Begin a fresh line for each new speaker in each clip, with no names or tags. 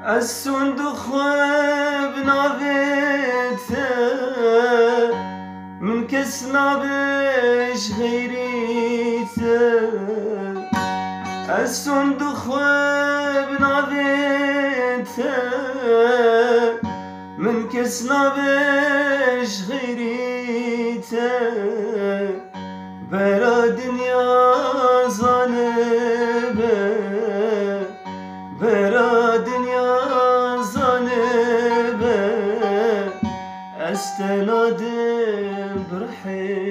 الصندوق بنابته من كس نابش غيريته الصندوق بنابته من كس نابش غيريته برا دنيا زانبه برا دنيا زانبه استنادم برحي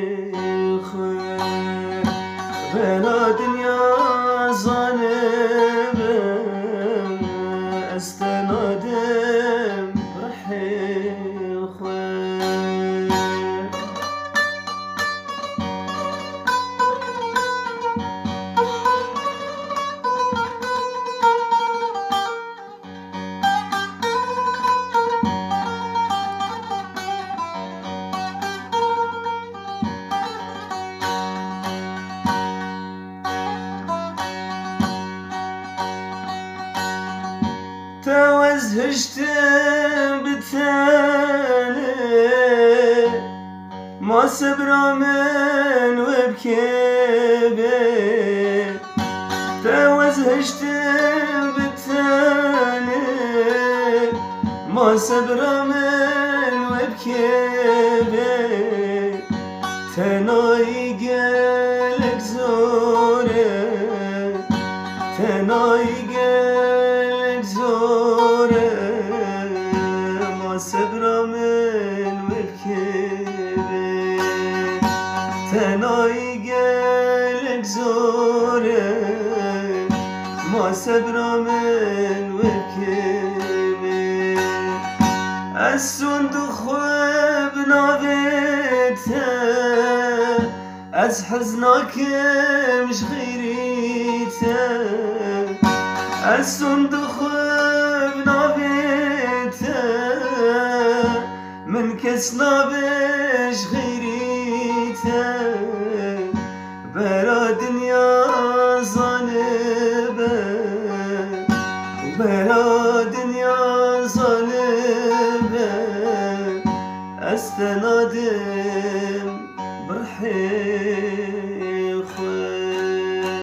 خوي برا دنيا زانبه استنادم برحي خوي توزهشت بتاني ما صبر من وبكيبي توزهشت بتاني ما صبر من وبكيبي تناي قلق زوره تناي صبر من وبكيبي تناي قلق زوره ما صبر من وبكيبي الصندوق بنابته از حزناك مش غيريته الصندوق بنابته من كس نابش غيريته برا دنيا زانبه برا دنيا زانبه استنادم برحي